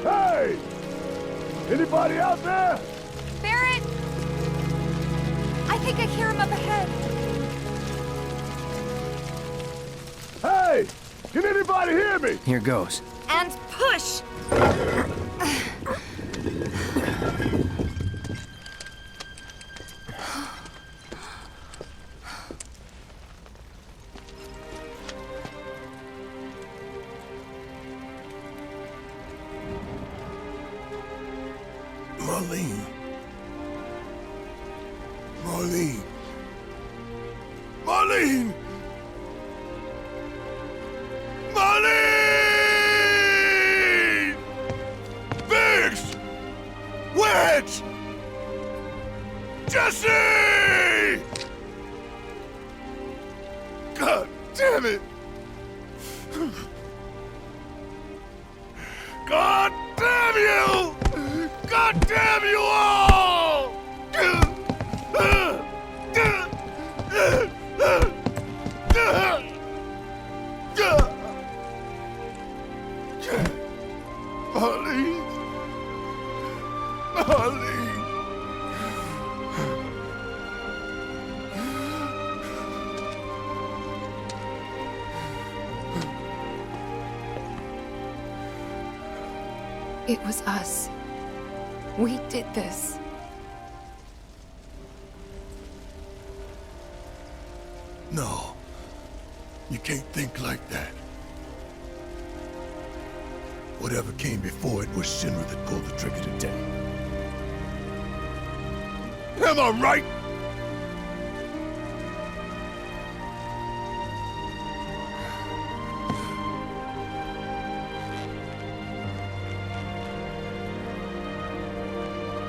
Hey! Anybody out there? Barrett! I think I hear him up ahead. Hey! Can anybody hear me? Here goes. And push! Marlene. Marlene. Marlene! Marlene! Biggs! Wedge! Jesse! God damn it! God damn you! God damn you all! Marlene! Marlene! It was us. We did this. No. You can't think like that. Whatever came before it was Shinra that pulled the trigger today. Am I right?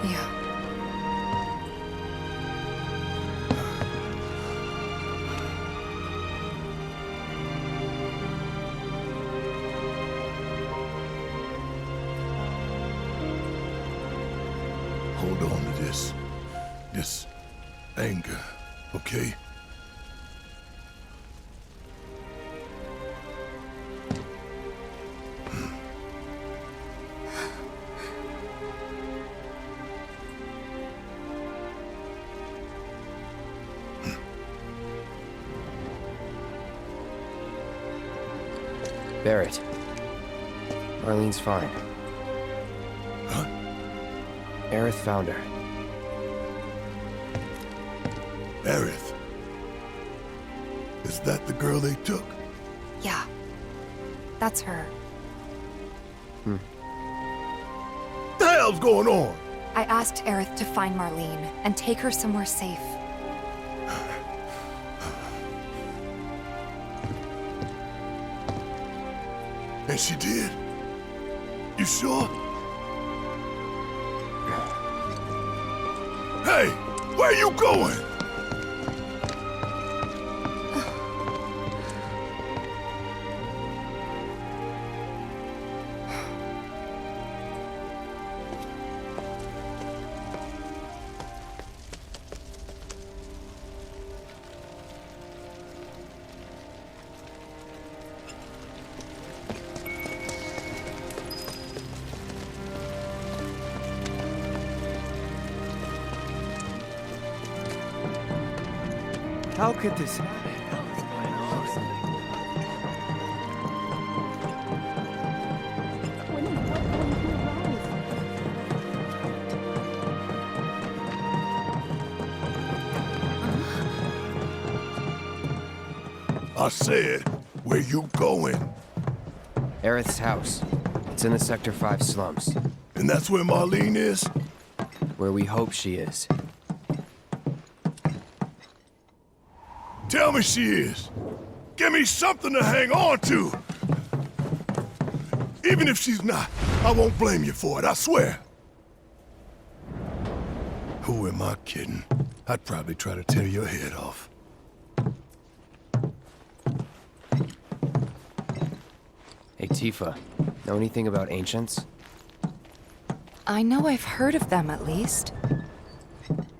Yeah. Hold on to this anger, okay? Barrett. Marlene's fine. Huh? Aerith found her. Aerith. Is that the girl they took? Yeah. That's her. The hell's going on? I asked Aerith to find Marlene and take her somewhere safe. And she did? You sure? Hey, where you going? How could this happen? I said, where you going? Aerith's house. It's in the Sector 5 slums. And that's where Marlene is? Where we hope she is. Tell me she is. Give me something to hang on to. Even if she's not, I won't blame you for it, I swear. Who am I kidding? I'd probably try to tear your head off. Hey, Tifa. Know anything about ancients? I know I've heard of them, at least.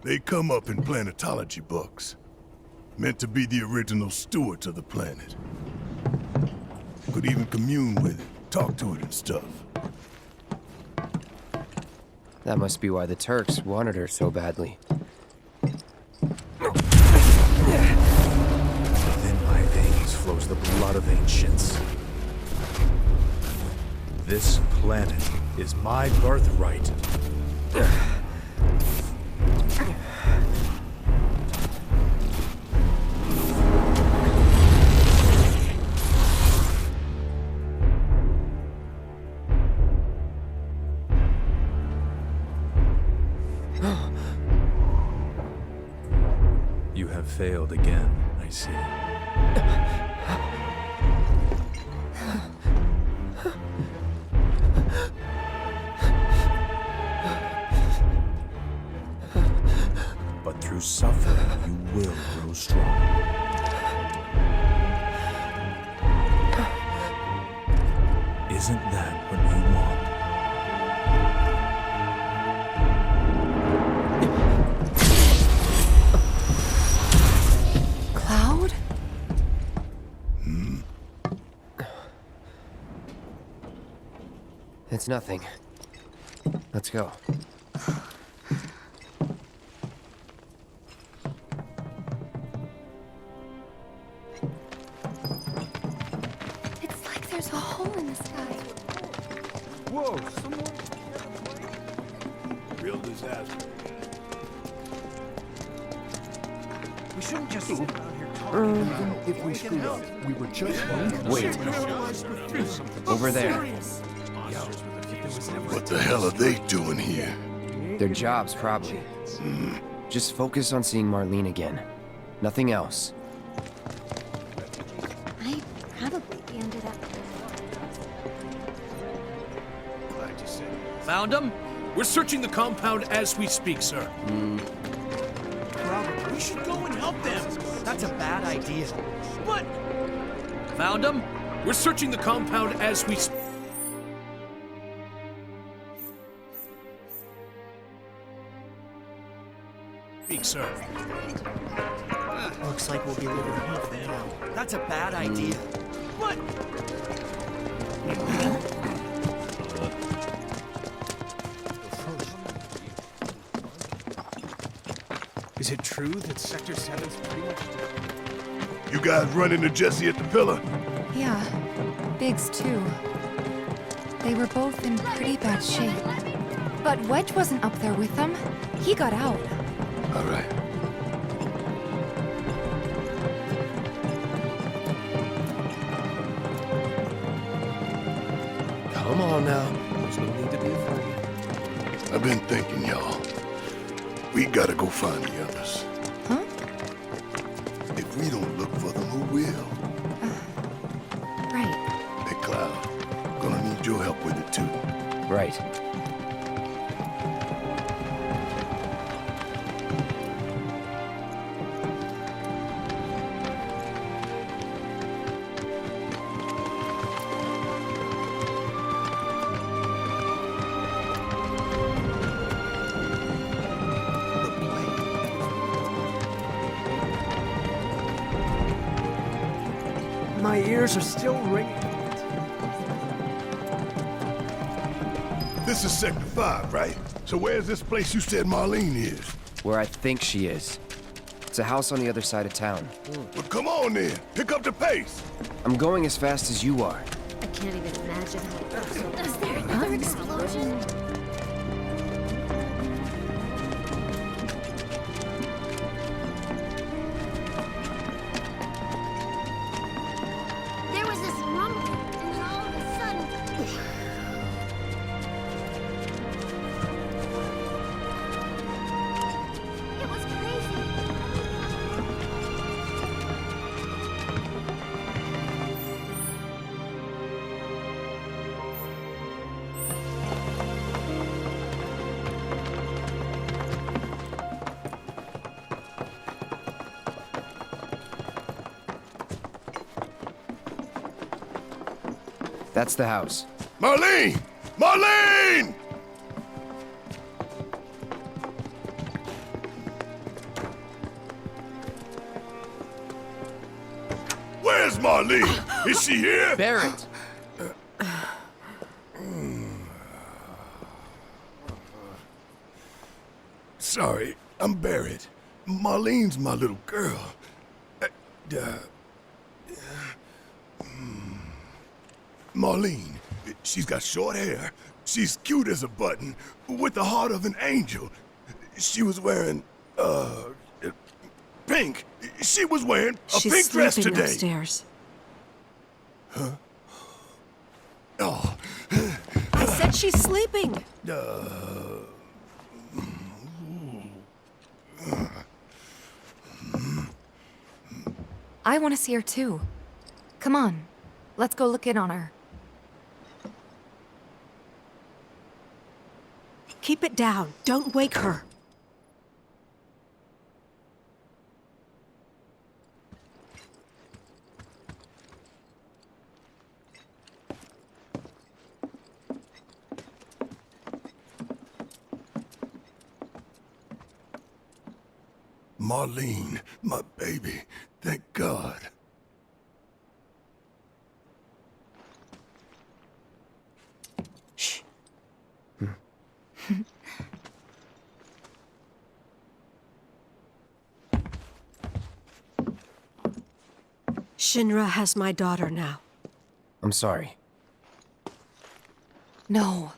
They come up in planetology books. Meant to be the original stewards of the planet. Could even commune with it, talk to it and stuff. That must be why the Turks wanted her so badly. Within my veins flows the blood of ancients. This planet is my birthright. You have failed again, I see. But through suffering, you will grow strong. Isn't that what you want? Cloud? It's nothing. Let's go. It's like there's a hole in the sky. Whoa, someone... Real disaster. We shouldn't just sit around here talking about If we screwed up, we were just Wait. Over there. What the hell are they doing here? Their jobs, probably. Just focus on seeing Marlene again. Nothing else. I probably ended up... Found him? We're searching the compound as we speak, sir. We should go and help them. That's a bad idea. But Found him? We're searching the compound as we speak, sir. looks like we'll be leaving half the town. That's a bad idea. But is it true that Sector 7's pretty much dead? You guys run into Jesse at the pillar? Yeah, Biggs too. They were both in pretty bad shape. But Wedge wasn't up there with them. He got out. All right. Come on now. There's no need to be afraid. I've been thinking, y'all. We gotta go find the others. Huh? If we don't look for them, who will? Right. Hey, Cloud. Gonna need your help with it, too. Right. My ears are still ringing. This is Sector 5, right? So where's this place you said Marlene is? Where I think she is. It's a house on the other side of town. Well, come on then. Pick up the pace. I'm going as fast as you are. I can't even imagine how it feels. Is there another explosion? There was this rumble, and then all of a sudden... That's the house. Marlene! Marlene! Where's Marlene? Is she here? Barrett! Sorry, I'm Barrett. Marlene's my little girl. Marlene, she's got short hair. She's cute as a button, with the heart of an angel. She was wearing, pink. She was wearing a She's pink dress sleeping today. upstairs. Oh, I said she's sleeping. I want to see her too. Come on, let's go look in on her. Keep it down. Don't wake her. Marlene, my baby. Thank God. Shh. Shinra has my daughter now. I'm sorry. No,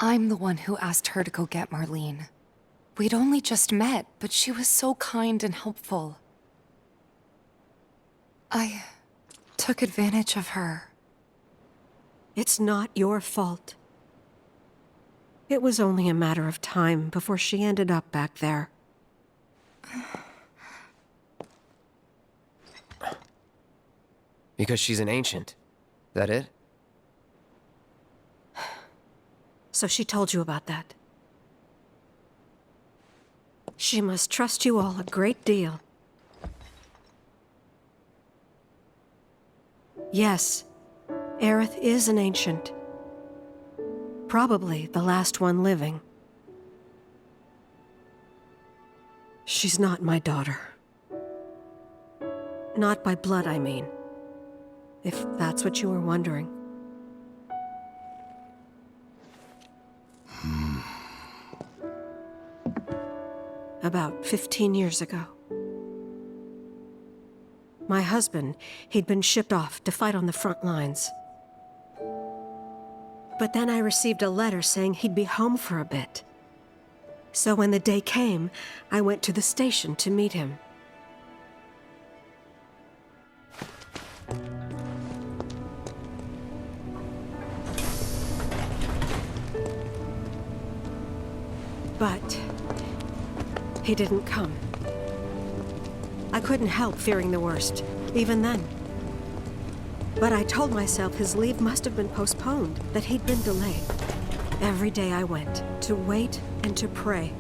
I'm the one who asked her to go get Marlene. We'd only just met, but she was so kind and helpful. I took advantage of her. It's not your fault. It was only a matter of time before she ended up back there. Because she's an ancient. That it? So she told you about that. She must trust you all a great deal. Yes, Aerith is an ancient. Probably the last one living. She's not my daughter. Not by blood, I mean. If that's what you were wondering. About 15 years ago. My husband, he'd been shipped off to fight on the front lines. But then I received a letter saying he'd be home for a bit. So when the day came, I went to the station to meet him. But he didn't come. I couldn't help fearing the worst, even then. But I told myself his leave must have been postponed, that he'd been delayed. Every day I went, to wait and to pray.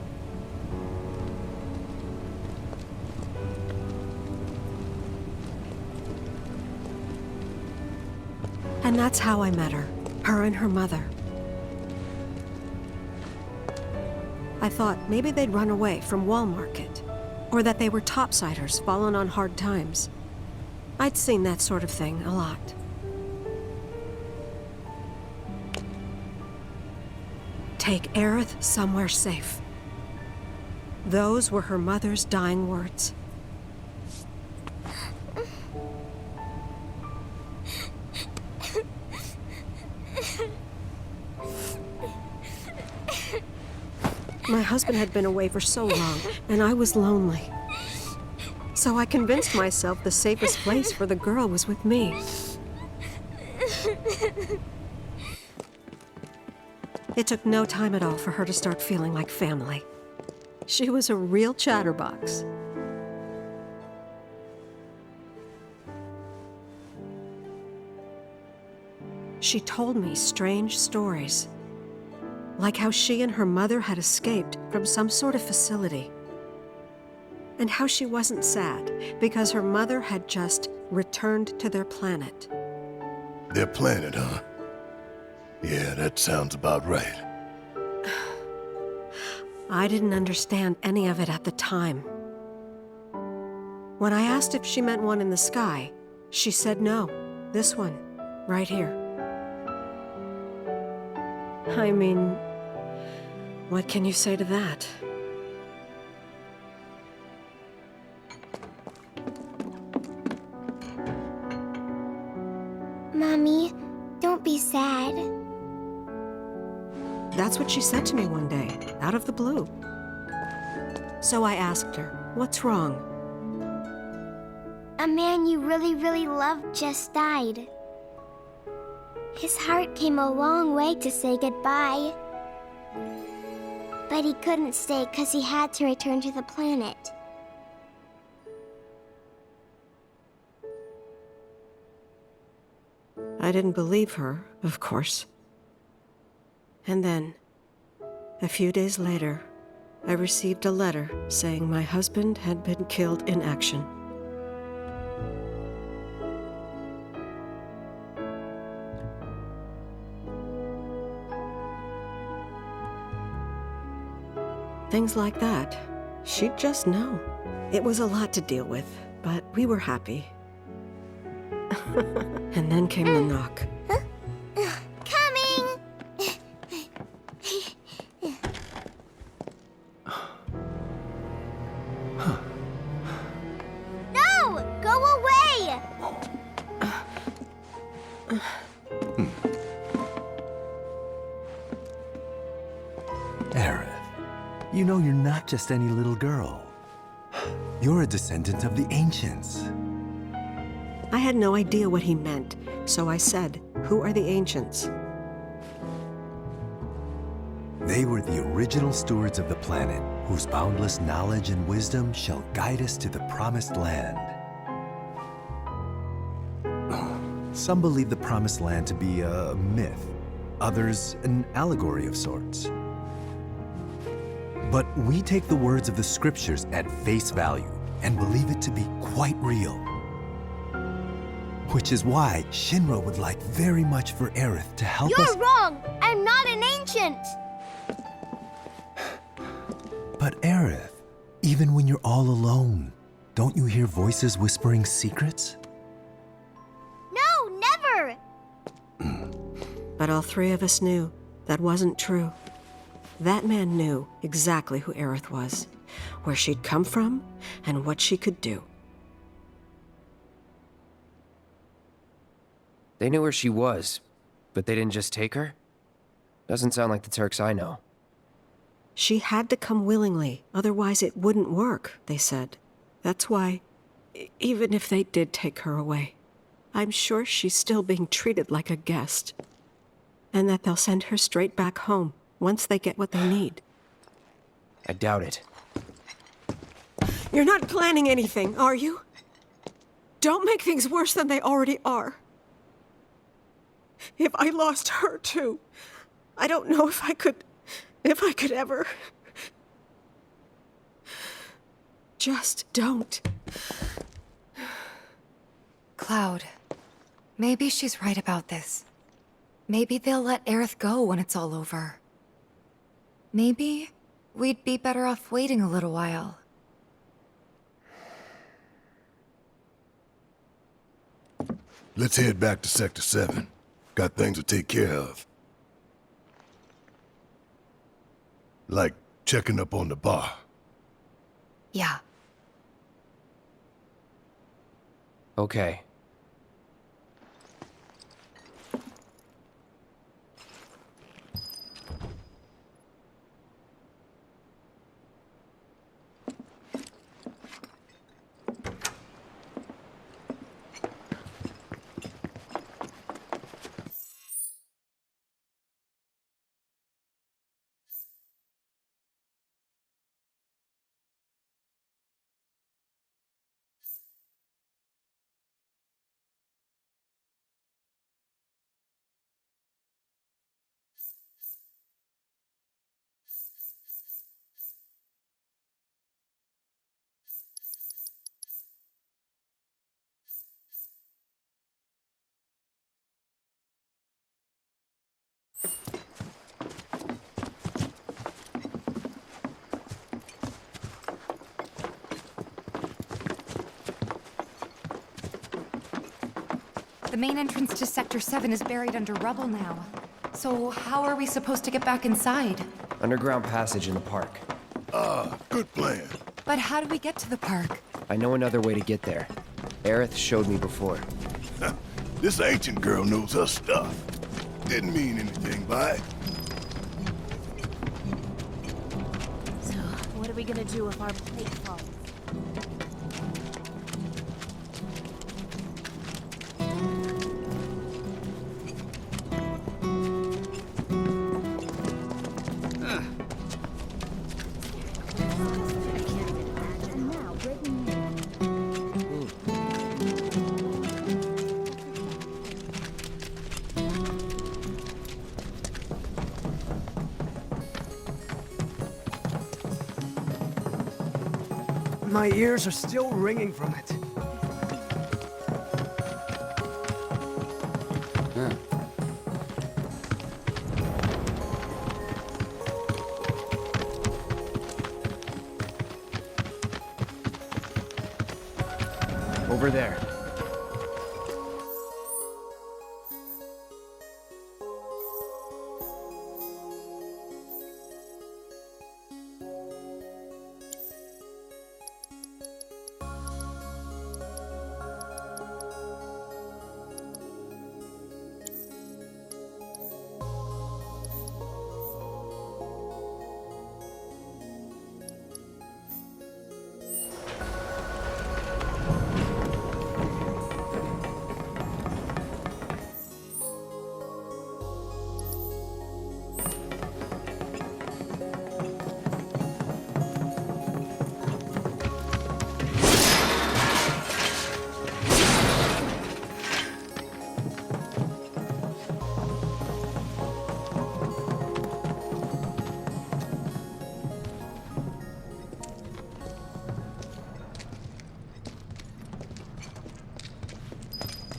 And that's how I met her and her mother. I thought maybe they'd run away from Wall Market, or that they were topsiders fallen on hard times. I'd seen that sort of thing a lot. Take Aerith somewhere safe. Those were her mother's dying words. My husband had been away for so long, and I was lonely. So I convinced myself the safest place for the girl was with me. It took no time at all for her to start feeling like family. She was a real chatterbox. She told me strange stories. Like how she and her mother had escaped from some sort of facility. And how she wasn't sad because her mother had just returned to their planet. Their planet, huh? Yeah, that sounds about right. I didn't understand any of it at the time. When I asked if she meant one in the sky, she said no. This one, right here. I mean, what can you say to that? Mommy, don't be sad. That's what she said to me one day, out of the blue. So I asked her, what's wrong? A man you really, really loved just died. His heart came a long way to say goodbye. But he couldn't stay because he had to return to the planet. I didn't believe her, of course. And then, a few days later, I received a letter saying my husband had been killed in action. Things like that, she'd just know. It was a lot to deal with, but we were happy. And then came the knock. Coming! No! Go away! Aerith, you know you're not just any little girl. You're a descendant of the ancients. I had no idea what he meant, so I said, "Who are the ancients?" They were the original stewards of the planet, whose boundless knowledge and wisdom shall guide us to the promised land. Some believe the promised land to be a myth, others an allegory of sorts. But we take the words of the scriptures at face value and believe it to be quite real. Which is why Shinra would like very much for Aerith to help us— You're wrong! I'm not an ancient! But Aerith, even when you're all alone, don't you hear voices whispering secrets? No, never! But all three of us knew that wasn't true. That man knew exactly who Aerith was, where she'd come from, and what she could do. They knew where she was, but they didn't just take her? Doesn't sound like the Turks I know. She had to come willingly, otherwise it wouldn't work, they said. That's why, even if they did take her away, I'm sure she's still being treated like a guest. And that they'll send her straight back home once they get what they need. I doubt it. You're not planning anything, are you? Don't make things worse than they already are. If I lost her too, I don't know if I could ever. Just don't. Cloud, maybe she's right about this. Maybe they'll let Aerith go when it's all over. Maybe we'd be better off waiting a little while. Let's head back to Sector 7. Got things to take care of. Like checking up on the bar. Yeah. Okay. The main entrance to Sector 7 is buried under rubble now. So how are we supposed to get back inside? Underground passage in the park. Ah, good plan. But how do we get to the park? I know another way to get there. Aerith showed me before. This ancient girl knows her stuff. Didn't mean anything by it. So, what are we gonna do if our plate falls? I can't even imagine. Now, breaking news. My ears are still ringing from it. Over there.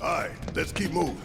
All right, let's keep moving.